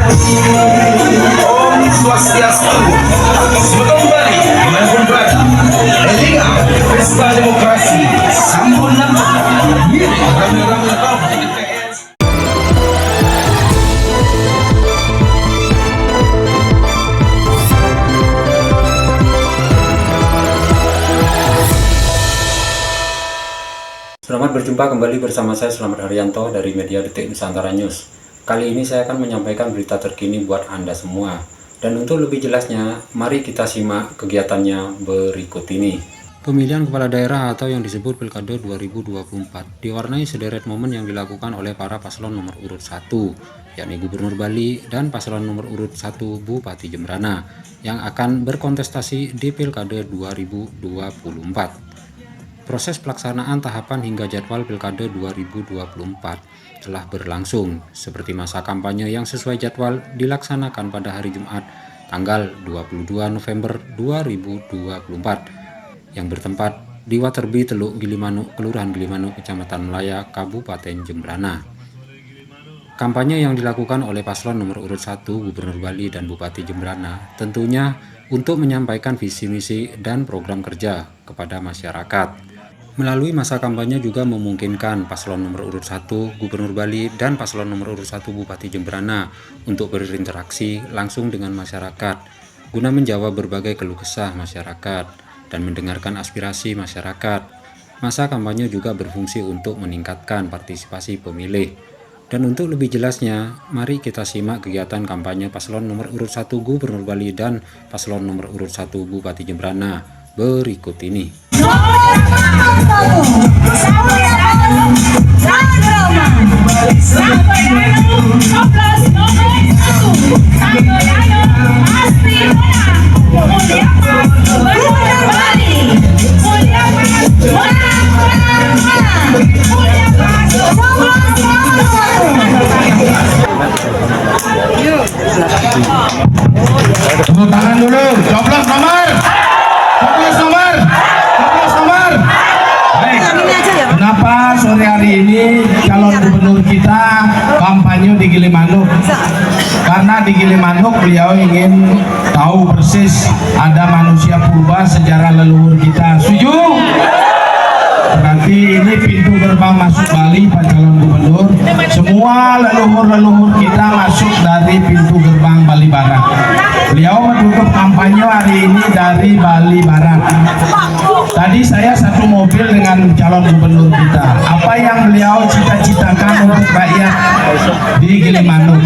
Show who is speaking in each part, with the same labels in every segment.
Speaker 1: Om Swastiastu. Selamat kembali dimanapun berada. Elinga Pesta Demokrasi. Sambut ramai-ramai kau di TPS.
Speaker 2: Selamat berjumpa kembali bersama saya Slamet Haryanto dari Media Detik Nusantara News. Kali ini saya akan menyampaikan berita terkini buat Anda semua. Dan untuk lebih jelasnya, mari kita simak kegiatannya berikut ini. Pemilihan kepala daerah atau yang disebut Pilkada 2024 diwarnai sederet momen yang dilakukan oleh para paslon nomor urut 1, yakni Gubernur Bali dan paslon nomor urut 1 Bupati Jembrana yang akan berkontestasi di Pilkada 2024. Proses pelaksanaan tahapan hingga jadwal Pilkada 2024 telah berlangsung, seperti masa kampanye yang sesuai jadwal dilaksanakan pada hari Jumat tanggal 22 November 2024 yang bertempat di Waterby, Teluk Gilimanuk, Kelurahan Gilimanuk, Kecamatan Melaya, Kabupaten Jembrana. Kampanye yang dilakukan oleh paslon nomor urut 1 Gubernur Bali dan Bupati Jembrana tentunya untuk menyampaikan visi misi dan program kerja kepada masyarakat. Melalui masa kampanye juga memungkinkan paslon nomor urut 1 Gubernur Bali dan paslon nomor urut 1 Bupati Jembrana untuk berinteraksi langsung dengan masyarakat guna menjawab berbagai keluh kesah masyarakat dan mendengarkan aspirasi masyarakat. Masa kampanye juga berfungsi untuk meningkatkan partisipasi pemilih. Dan untuk lebih jelasnya, mari kita simak kegiatan kampanye paslon nomor urut 1 Gubernur Bali dan paslon nomor urut 1 Bupati Jembrana berikut ini.
Speaker 3: Tepuk tangan dulu, coblos nomor. Baik, kenapa sore hari ini calon gubernur kita kampanye di Gilimanuk? Karena di Gilimanuk beliau ingin tahu persis ada manusia purba sejarah leluhur kita. Setuju? Berarti ini pintu gerbang masuk Bali, Pak calon gubernur. Semua leluhur-leluhur kita masuk dari pintu gerbang Bali Barat. Beliau menutup kampanye hari ini dari Bali Barat. Tadi saya satu mobil dengan calon gubernur kita. Apa yang beliau cita-citakan untuk rakyat di Gilimanuk?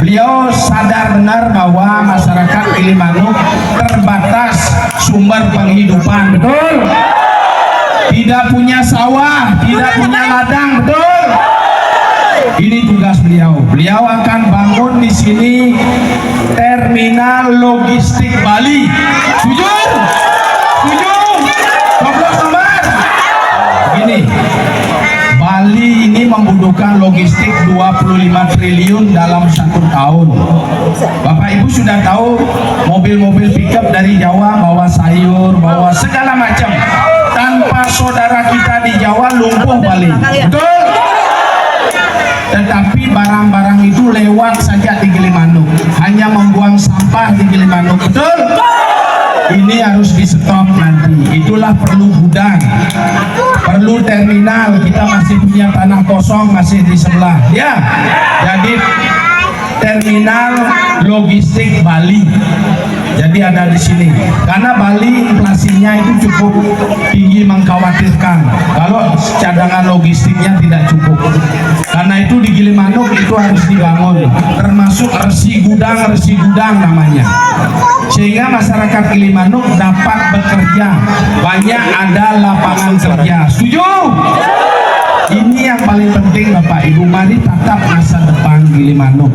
Speaker 3: Beliau sadar benar bahwa masyarakat Gilimanuk terbatas sumber penghidupan, betul? Tidak punya sawah, tidak punya ladang, betul? Ini tugas beliau. Beliau akan bangun di sini terminal logistik Bali. Setuju? Setuju? Coblos nomor. Begini, Bali ini membutuhkan logistik 25 triliun dalam 1 tahun. Bapak Ibu sudah tahu mobil-mobil pickup dari Jawa bawa sayur, bawa segala macam. Tanpa saudara kita di Jawa lumpuh Bali. Betul? Tetapi barang-barang itu lewat saja di Gilimanuk, hanya membuang sampah di Gilimanuk. Betul? Ini harus di stop nanti. Itulah perlu gudang, perlu terminal. Kita masih punya tanah kosong masih di sebelah. Ya, jadi terminal logistik Bali. Jadi ada di sini. Karena Bali inflasinya itu cukup tinggi, mengkhawatirkan kalau cadangan logistiknya tidak cukup. Karena itu di Gilimanuk itu harus dibangun, termasuk resi gudang namanya. Sehingga masyarakat Gilimanuk dapat bekerja, banyak ada lapangan kerja. Setuju? Ini yang paling penting Bapak Ibu, mari tatap masa depan Gilimanuk.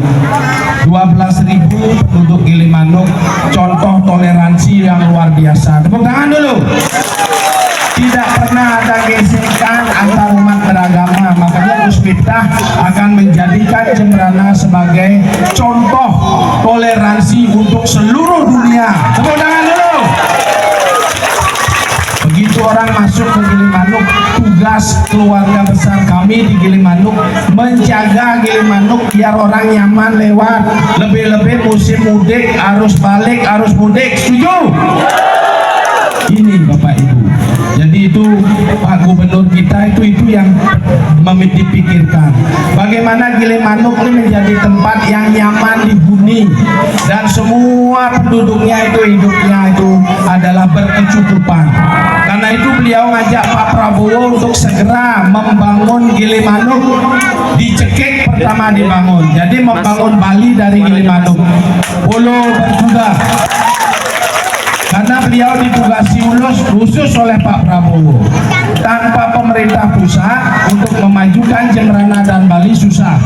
Speaker 3: 12.000 penduduk Gilimanuk, contoh toleransi yang luar biasa. Tepuk tangan dulu. Tidak pernah ada gesekan antar umat beragama, makanya Gus Miftah akan menjadikan Jembrana sebagai contoh toleransi untuk seluruh dunia. Tepuk tangan dulu. Begitu orang masuk ke Gilimanuk, tugas tugas keluarga besar kami di Gilimanuk menjaga Gilimanuk biar orang nyaman lewat, lebih-lebih musim mudik, arus balik, arus mudik. Setuju? Ini Bapak Ibu. Jadi itu Pak Gubernur kita itu yang dipikirkan. Bagaimana Gilimanuk ini menjadi tempat yang nyaman dihuni dan semua penduduknya itu hidupnya itu adalah berkecukupan. Karena itu beliau ngajak Pak Prabowo untuk segera membangun Gilimanuk. Dicekik pertama dibangun. Jadi membangun Bali dari Gilimanuk. Pulau Berkuda. Karena beliau ditugasi khusus oleh Pak Prabowo. Tanpa pemerintah pusat untuk memajukan Jembrana dan Bali susah.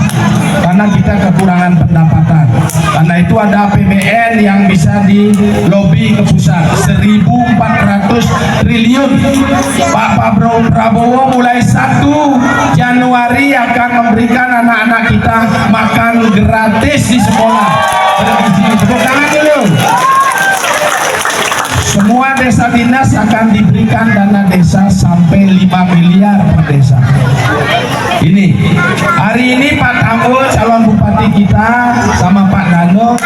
Speaker 3: Karena kita kekurangan pendapatan. Karena itu ada APBN yang bisa dilobi ke pusat 1.400 triliun. Pak Prabowo mulai 1 Januari akan memberikan anak-anak kita makan gratis di sekolah. Tepuk tangan dulu. Semua desa dinas akan diberikan dana desa sampai 5 miliar per desa. Ini hari ini Pak Tambul calon bupati kita sama Pak Dano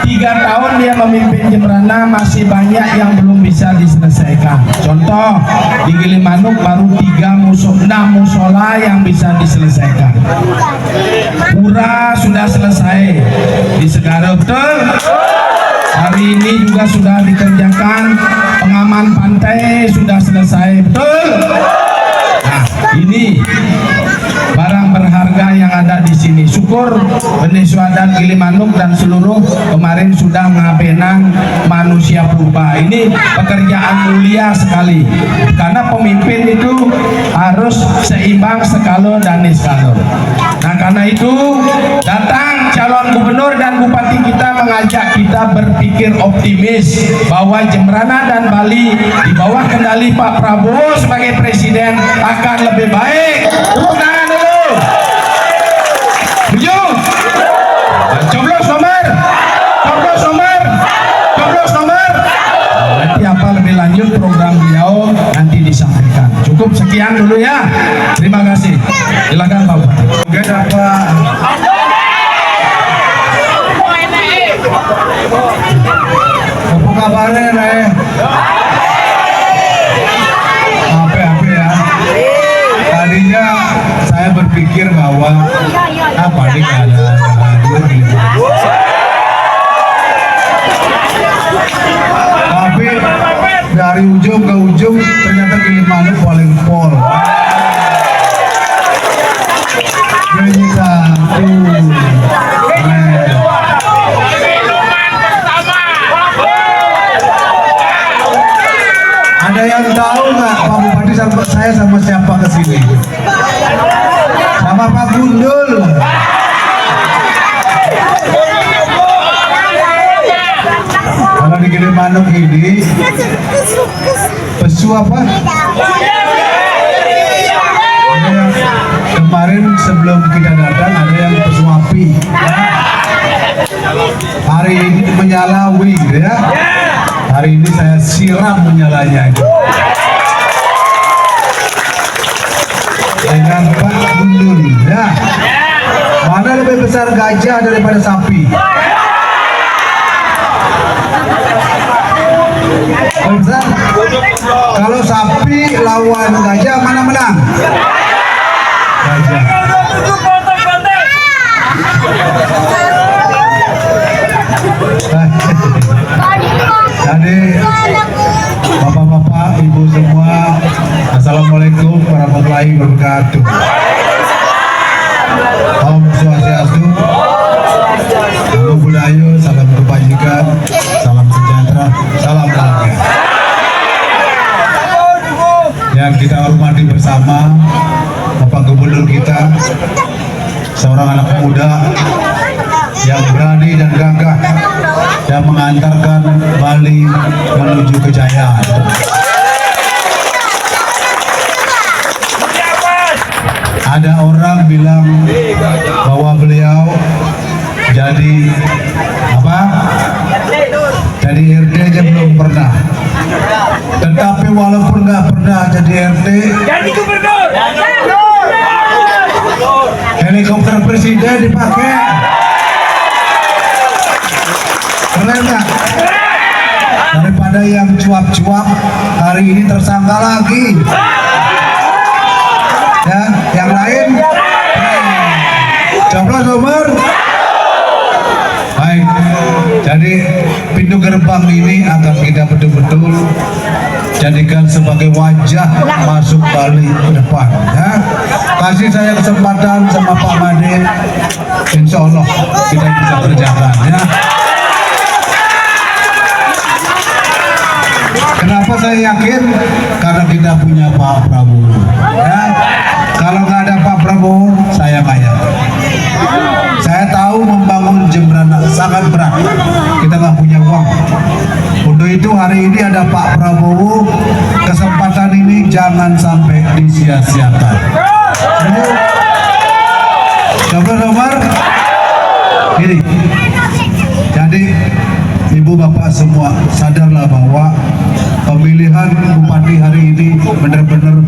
Speaker 3: 3 tahun dia memimpin Jembrana, masih banyak yang belum bisa diselesaikan. Contoh di Gilimanuk baru 6 musola yang bisa diselesaikan. Pura sudah selesai di Segara, betul? Hari ini juga sudah dikerjakan, pengaman pantai sudah selesai, betul? Nah, ini barang berharga yang ada di sini. Syukur Beniswadan Gilimanuk dan seluruh kemarin sudah ngabenang manusia purba. Ini pekerjaan mulia sekali. Karena pemimpin itu harus seimbang sekalo dan niskalo. Nah, karena itu datang calon gubernur dan bupati kita mengajak kita berpikir optimis bahwa Jembrana dan Bali di bawah kendali Pak Prabowo sebagai presiden akan lebih baik. Tepuk tangan dulu. Setuju? Coblos nomor. Coblos nomor. Coblos nomor. Nanti apa lebih lanjut program beliau nanti disampaikan. Cukup sekian dulu ya. Terima kasih. Silakan Pak Bupati. Oke, Bapak. Apa kabarnya, Reh? Apa ya? Tadinya saya berpikir bahwa apa nih keadaan tapi dari ujung ke ujung ternyata Gilimanuk paling pol. Jadi satu. Ada yang tahu nggak Pak Bupati saya sama siapa kesini? Sama Pak Gundul. Kalau di Gilimanuk ini pesu apa? Ada yang kemarin sebelum kita datang ada yang pesu api. Hari ini menyala gitu ya. Hari ini saya siram menyalanya itu dengan Pak Gundul ya. Mana lebih besar gajah daripada sapi? Besar. Kalau sapi lawan gajah mana menang? Gajah. Jadi bapak-bapak, ibu semua, assalamualaikum warahmatullahi wabarakatuh. Om Swastiastu, Namo Buddhaya, salam kebajikan, salam sejahtera, salam bahagia. Yang kita hormati bersama Bapak Gubernur kita, seorang anak muda yang berani dan gagah dan mengantarkan Bali menuju kejayaan. Ada orang bilang bahwa beliau jadi apa? Jadi RT aja belum pernah. Tetapi walaupun nggak pernah jadi RT, jadi gubernur. Ide dipakai. Keren nggak? Daripada yang cuap-cuap hari ini tersangka lagi. Ya, yang lain coblos nomor. Baik, jadi pintu gerbang ini akan kita betul-betul jadikan sebagai wajah masuk Bali ke depan. Ya, kasih saya kesempatan sama Pak Made, insya Allah kita bisa kerjakan. Ya. Kenapa saya yakin? Karena kita punya Pak Prabowo. Ya. Kalau nggak ada Pak Prabowo, saya nggak yakin. Saya tahu membangun Jembrana sangat berat. Kita nggak punya uang. Untuk itu hari ini ada Pak Prabowo. Kesempatan ini jangan sampai disia-siakan. Coba nomor ini. Jadi Ibu Bapak semua sadarlah bahwa pemilihan bupati hari ini benar-benar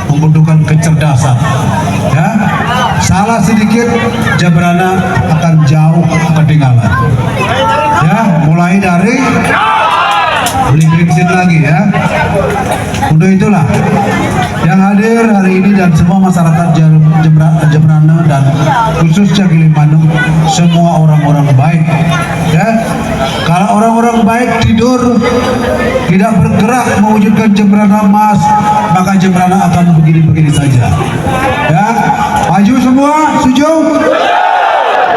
Speaker 3: membutuhkan kecerdasan. Ya, salah sedikit Jembrana akan jauh ketinggalan. Ya, mulai dari beli bensin lagi ya. Untuk itulah yang hadir hari ini dan semua masyarakat Jembrana dan khususnya Gilimanuk, semua orang-orang baik. Ya, kalau orang-orang baik tidur tidak bergerak mewujudkan Jembrana emas, maka Jembrana akan begini-begini saja. Ya, maju semua, setuju?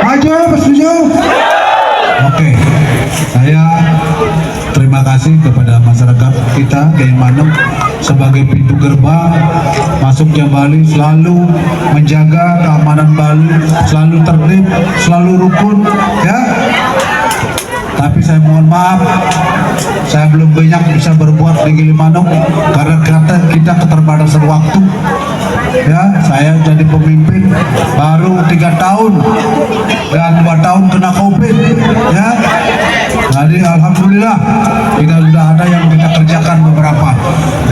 Speaker 3: Maju, setuju? Oke, saya terima kasih kepada masyarakat kita Gilimanuk sebagai pintu gerbang masuknya Bali, selalu menjaga keamanan Bali, selalu tertib, selalu rukun. Ya. Tapi saya mohon maaf, saya belum banyak bisa berbuat di Gilimanuk karena kita keterbatasan waktu. Ya, saya jadi pemimpin baru 3 tahun dan 2 tahun kena COVID. Ya, jadi alhamdulillah kita sudah ada yang kita kerjakan beberapa,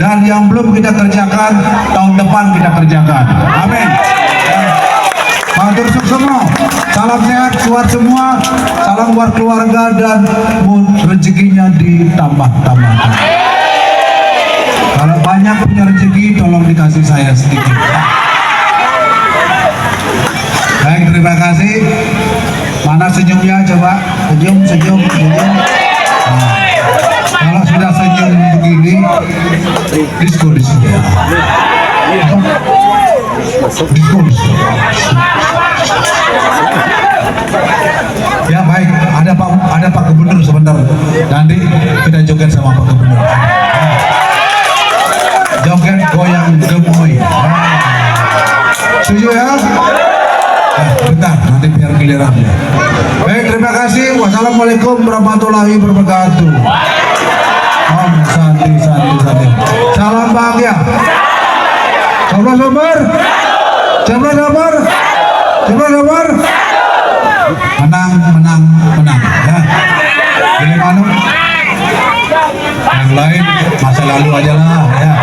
Speaker 3: dan yang belum kita kerjakan tahun depan kita kerjakan. Amin. Matur semua, salam sehat buat semua, salam buat keluarga dan rezekinya ditambah-tambahkan. Kalau banyak punya rezeki, tolong dikasih saya sedikit. Baik, terima kasih. Mana senyumnya coba? Senyum, senyum, senyum. Nah, kalau sudah senyum begini, diskon di sini. Diskon. Ya baik, ada Pak Gubernur sebentar. Nanti kita joget sama Pak Gubernur. Joget goyang gemoy. Setuju ya? Bentar, nanti biar giliran. Baik, terima kasih. Wassalamualaikum warahmatullahi wabarakatuh. Om Santi, Santi, Santi. Salam bahagia. Coba nomor. Coba nomor. Coba nomor. Menang, menang, menang. Ya. Gilimanuk. Yang lain masa lalu aja lah. Ya.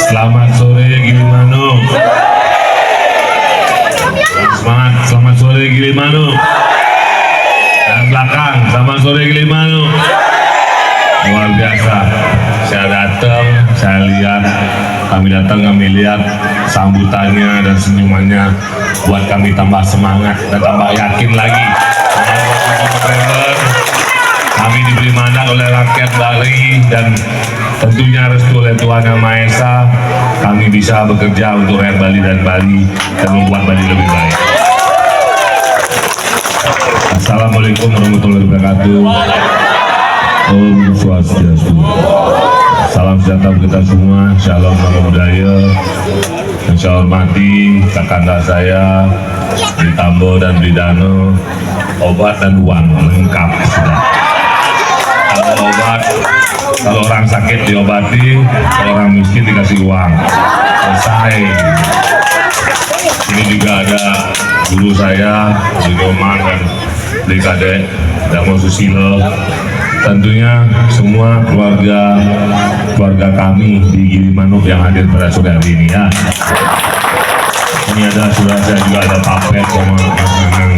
Speaker 4: Selamat sore Gilimanuk. Semangat, selamat sore Gilimanuk. Dan belakang, selamat sore Gilimanuk. Luar biasa. Saya datang, saya lihat, kami lihat sambutannya dan senyumannya buat kami tambah semangat dan tambah yakin lagi. Kami diberi mandat oleh rakyat Bali dan tentunya restu oleh Tuhan Yang Maha Esa, kami bisa bekerja untuk rakyat Bali dan membuat Bali lebih baik. Assalamualaikum warahmatullahi wabarakatuh. Om Swastiastu. Salam sejahtera untuk kita semua. Shalom, namo buddhaya. Yang saya hormati kakanda saya Ditambo dan Bidano, obat dan uang lengkap sudah. Kalau obat, kalau orang sakit diobati, kalau orang miskin dikasih uang. Selesai. Ini juga ada guru saya, Guru Roman dan Dekade, Damo Susilo, tentunya semua keluarga kami di Gilimanuk yang hadir pada sore hari ini ya. Ini ada saudara saya juga, ada Papet sama Mas Nanang.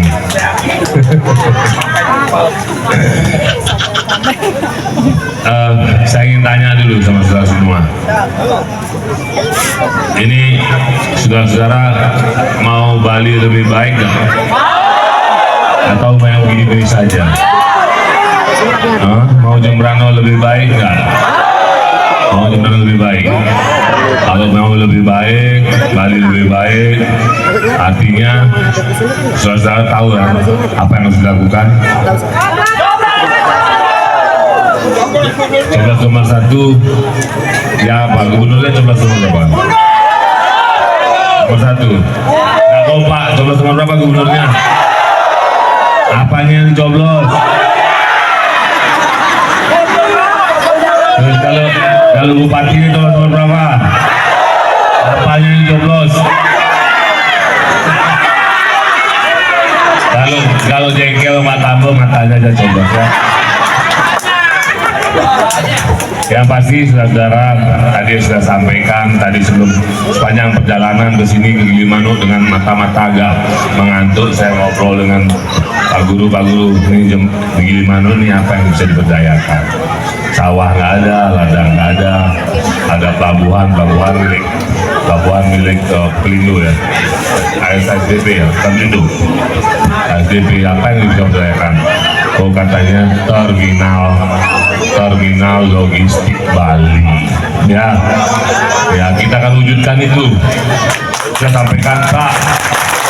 Speaker 4: Saya ingin tanya dulu sama saudara semua. Ini saudara-saudara mau Bali lebih baik nggak? Atau mau begini saja? Mau Jembrana lebih baik nggak? Mau Jembrana lebih baik? Kalau mau lebih baik, Bali lebih baik, artinya saudara-saudara tahu ya apa yang harus dilakukan. Coblos nomor 1 ya Pak Gubernurnya, coblos nomor berapa? Nomor 1. Nggak tahu Pak, coblos nomor berapa gubernurnya? Apanya yang dicoblos? Terus kalau bupati ini coblos nomor berapa? Apanya yang dicoblos? Kalau jengkel matamu, matanya aja coblos ya. Yang pasti saudara tadi sudah sampaikan tadi sepanjang perjalanan ke sini ke Gilimanuk dengan mata-mata agak mengantuk. Saya ngobrol dengan Pak Guru ini di Gilimanuk ini apa yang bisa diberdayakan. Sawah nggak ada, ladang nggak ada pelabuhan milik Pelindo ya, ASDP ya, bukan Pelindo, ASDP. Apa yang bisa diberdayakan? Oh katanya terminal logistik Bali ya kita akan wujudkan itu. Saya sampaikan Pak,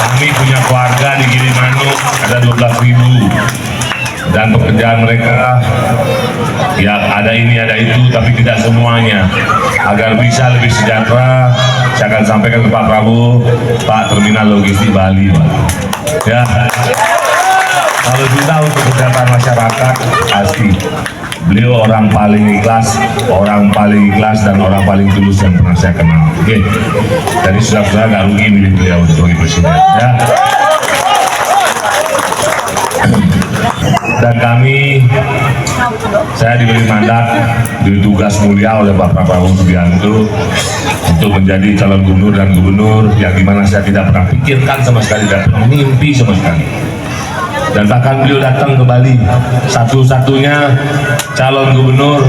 Speaker 4: kami punya keluarga di Gilimanuk ada 12.000 dan pekerjaan mereka ya ada ini ada itu, tapi tidak semuanya. Agar bisa lebih sejahtera, saya akan sampaikan ke Pak Prabowo, Pak, terminal logistik Bali Pak ya. Kalau kita untuk kesehatan masyarakat, pasti beliau orang paling ikhlas dan orang paling tulus yang pernah saya kenal. Oke, jadi saudara nggak rugi milih beliau sebagai presiden ya. Dan saya diberi mandat, diberi tugas mulia oleh Pak Prabowo Subianto untuk menjadi calon gubernur dan gubernur yang dimana saya tidak pernah pikirkan sama sekali, tidak pernah mimpi sama sekali. Dan bahkan beliau datang ke Bali, satu-satunya calon gubernur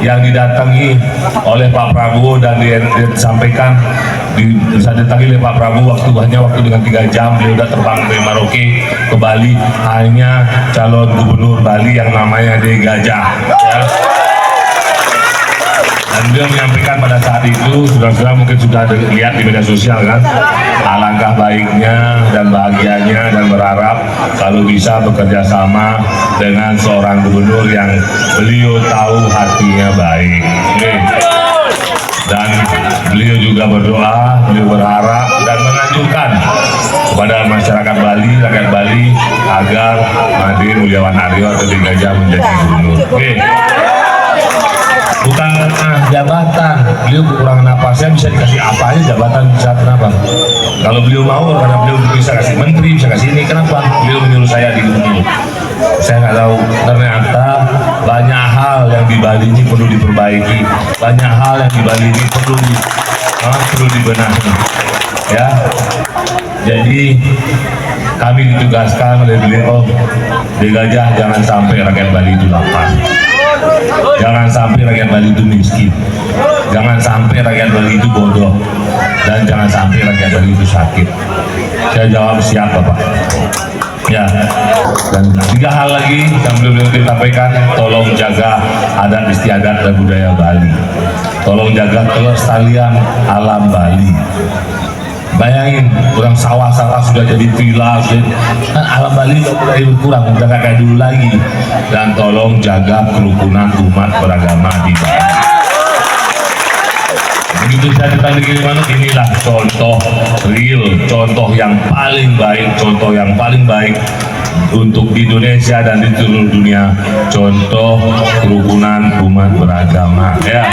Speaker 4: yang didatangi oleh Pak Prabowo dan disampaikan bisa didatangi oleh Pak Prabowo waktu dengan 3 jam. Beliau sudah terbang dari Merauke ke Bali, hanya calon gubernur Bali yang namanya De Gajah ya. Dan beliau menyampaikan pada saat itu, saudara-saudara mungkin sudah lihat di media sosial kan, alangkah baiknya dan bahagianya dan berharap kalau bisa bekerja sama dengan seorang gubernur yang beliau tahu hatinya baik. Dan beliau juga berdoa, beliau berharap dan menganjurkan kepada masyarakat Bali, rakyat Bali agar Made Mulyawan Aryo atau De Gajah menjadi gubernur. Bukan jabatan, beliau kekurangan apa, saya bisa dikasih apa aja jabatan, bisa kenapa? Kalau beliau mau, karena beliau bisa kasih menteri, bisa kasih ini, kenapa? Beliau menyuruh saya di gubernur. Saya nggak tahu, ternyata banyak hal yang di Bali ini perlu diperbaiki, banyak hal yang di Bali ini perlu dibenahi ya. Jadi kami ditugaskan oleh beliau, De Gajah, jangan sampai rakyat Bali itu lapar, jangan sampai rakyat Bali itu miskin, jangan sampai rakyat Bali itu bodoh, dan jangan sampai rakyat Bali itu sakit. Saya jawab siap Bapak ya. Dan 3 hal lagi yang beliau sampaikan, tolong jaga adat istiadat dan budaya Bali, tolong jaga kelestarian alam Bali. Bayangin, orang sawah-sawah sudah jadi villa, kan alam Bali udah mulai berkurang, udah gak kayak dulu lagi. Dan tolong jaga kerukunan umat beragama di Bali. Begitu saya datang di Gilimanuk, inilah contoh real, contoh yang paling baik untuk di Indonesia dan di seluruh dunia, contoh kerukunan umat beragama ya.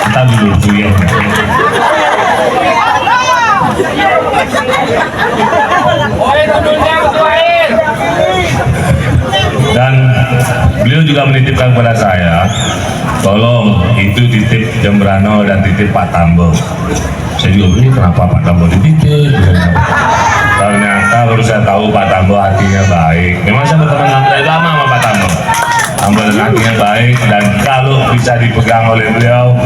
Speaker 4: Kita dulu ya. beliau juga menitipkan kepada saya, tolong itu titip Jembrano dan titip Pak Tambo. Saya juga beli, kenapa Pak Tambo dititip? Ternyata baru saya tahu Pak Tambo hatinya baik. Memang saya berteman dari lama sama Pak Tambo. Tambo hatinya baik, dan kalau bisa dipegang oleh beliau,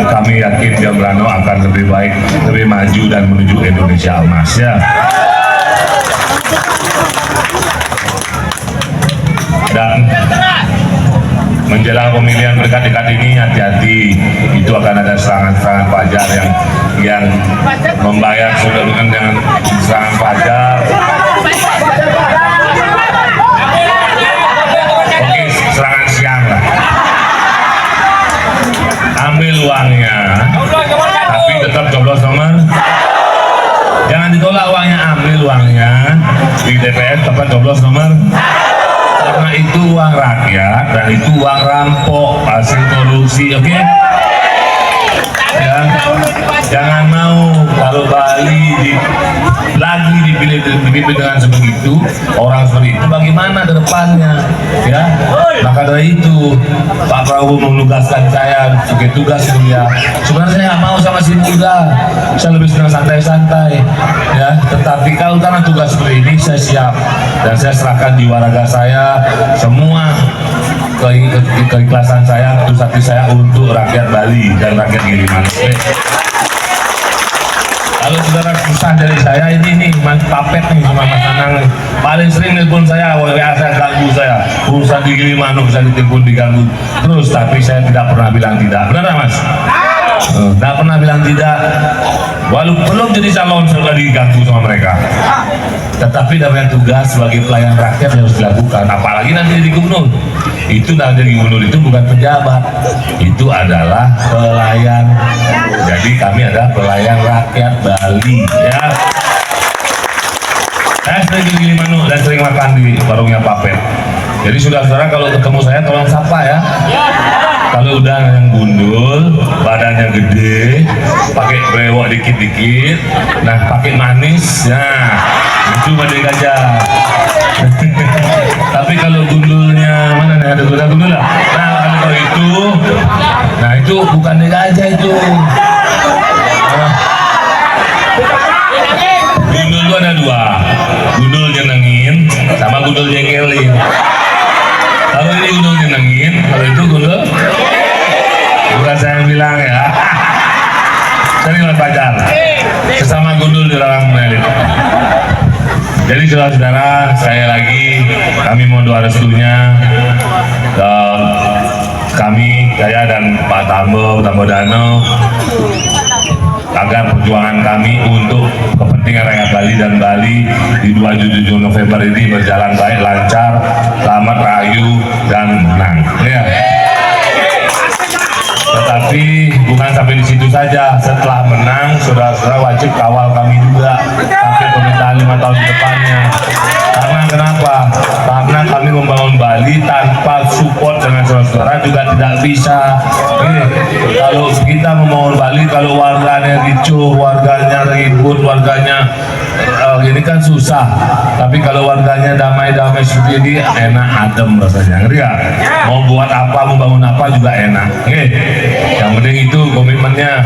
Speaker 4: kami yakin Jembrano akan lebih baik, lebih maju dan menuju Indonesia emas ya. Dan menjelang pemilihan berdekat-dekat ini, hati-hati, itu akan ada serangan-serangan fajar yang membayar sudah dengan serangan fajar. Oke, serangan siang lah. Ambil uangnya, tapi tetap coblos nomor. Jangan ditolak uangnya, ambil uangnya di TPS, tempat coblos nomor. Karena itu uang rakyat dan itu uang rampok hasil korupsi, oke? Ya, jangan mau kalau Bali lagi dipimpin dengan sebegitu, orang seperti itu bagaimana ke depannya, ya? Maka dari itu Pak Prabowo menugaskan saya sebagai tugas mulia. Sebenarnya saya nggak mau sama si muda, saya lebih senang santai-santai, ya. Tetapi kalau karena tugas seperti ini, saya siap dan saya serahkan jiwa raga saya, semua keikhlasan saya, tulus hati saya untuk rakyat Bali dan rakyat Gilimanuk. Kalau saudara susah dari saya, ini papet nih sama Mas Anang. Paling sering nelpon saya, WA saya ganggu saya. Urusan di Gilimanuk saya ditelepon diganggu terus, tapi saya tidak pernah bilang tidak. Benar Mas? Tidak pernah bilang tidak. Walaupun belum jadi calon sudah diganggu sama mereka. Tetapi namanya tugas sebagai pelayan rakyat harus dilakukan. Apalagi nanti jadi gubernur. Itu nanti jadi gubernur itu bukan pejabat, itu adalah pelayan. Jadi kami adalah pelayan rakyat Bali, ya. Saya sering di Gilimanuk dan sering makan di warungnya Papet. Jadi saudara-saudara kalau ketemu saya tolong sapa ya. Kalau udah yang gundul, badannya gede, pakai brewok dikit-dikit, nah pakai manis, nah itu badai gajah. Tapi kalau gundulnya mana nih, ada gundul lah. Nah kalau itu, nah itu bukan gajah itu. Gundul itu ada dua, gundul nyenengin sama gundul jengkelin. Kalau ini gundul nyenengin, kalau itu gundul bukan saya yang bilang ya. Sering pacar sesama gundul di dalam melit. Jadi saudara-saudara, saya lagi kami mohon doa restunya dan kami, saya dan Pak Tambo Dano, agar perjuangan kami untuk kepentingan rakyat Bali dan Bali di 27 November ini berjalan baik, lancar, selamat, rahayu, dan menang. Ya. Tetapi bukan sampai di situ saja. Setelah menang, saudara-saudara wajib kawal kami juga sampai pemerintahan 5 tahun ke depannya. Karena kenapa? Karena kami membangun Bali tanpa support dengan saudara-saudara juga tidak bisa. Kalau kita membangun Bali, kalau warganya ricuh, warganya ribut, warganya ini kan susah. Tapi kalau warganya damai-damai seperti ini, enak, adem rasanya. Ngerti gak? Mau buat apa, mau bangun apa juga enak. Yang penting itu komitmennya,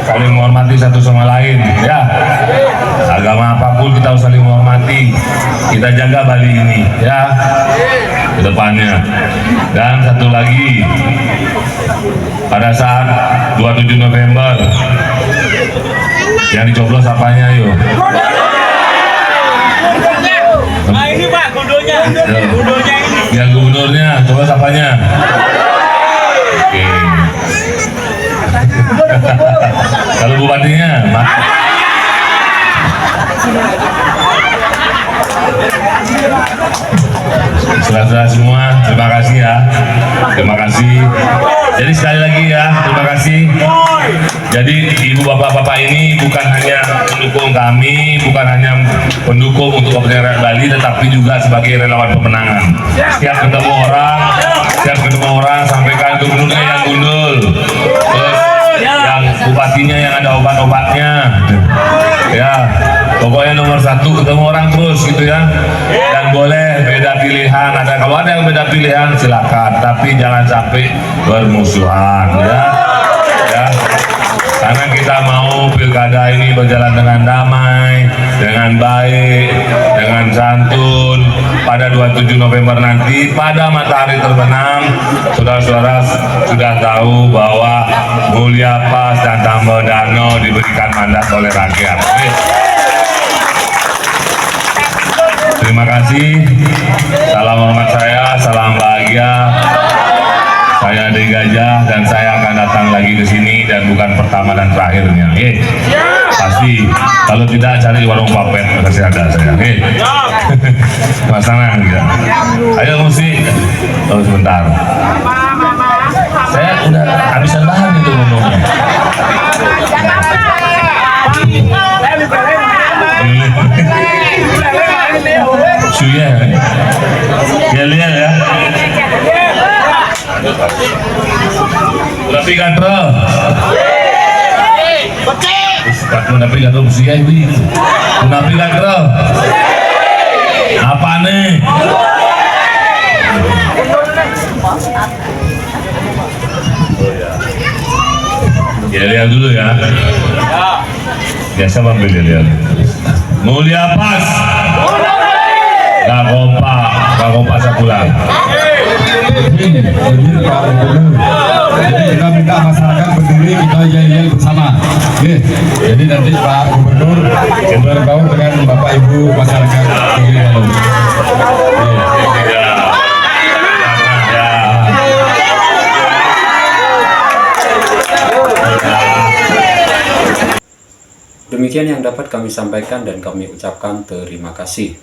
Speaker 4: saling menghormati satu sama lain, ya. Agama apapun kita harus saling menghormati. Kita jaga Bali ini, ya, ke depannya. Dan satu lagi, pada saat 27 November yang dicoblos apanya yuk?
Speaker 5: Nah ini Pak, gundulnya ini.
Speaker 4: Yang gubernurnya, coblos apanya? Oke. Kalau bupatinya, saudara-saudara semua, terima kasih ya. Terima kasih. Jadi sekali lagi ya, terima kasih. Jadi ibu bapak-bapak ini bukan hanya pendukung kami, bukan hanya pendukung untuk kepentingan rakyat Bali, tetapi juga sebagai relawan pemenangan. Setiap ketemu orang, sampaikan gubernurnya yang gundul, terus yang bupatinya yang ada obat-obatnya, ya. Pokoknya nomor 1 ketemu orang terus gitu ya, dan boleh beda pilihan, kalau ada yang beda pilihan silakan, tapi jangan sampai bermusuhan ya, karena kita mau pilkada ini berjalan dengan damai, dengan baik, dengan santun. Pada 27 November nanti pada matahari terbenam, saudara-saudara sudah tahu bahwa Mulia Pas dan Tambodano diberikan mandat oleh rakyat. Terima kasih, salam hormat saya, salam bahagia. Saya Ade Gajah dan saya akan datang lagi ke sini dan bukan pertama dan terakhirnya. Pasti. Kalau tidak cari warung papet pasti ada saya. Mas Anang ya. Ayo musik. Oh sebentar. Saya udah habisan bahan itu ngomongnya. Suya. Ya lihat ya. Tapi katro. Tapi katro musiknya itu. Tapi katro. Apa nih? Ya lihat dulu ya. Biasa ambil lihat. Mulia Pas. Gak kompak sebulan.
Speaker 3: Jadi Pak Gubernur, jadi kita minta masyarakat peduli, kita yel-yel bersama. Jadi nanti Pak Gubernur berbaur dengan Bapak Ibu masyarakat Gilimanuk.
Speaker 2: Demikian yang dapat kami sampaikan dan kami ucapkan terima kasih.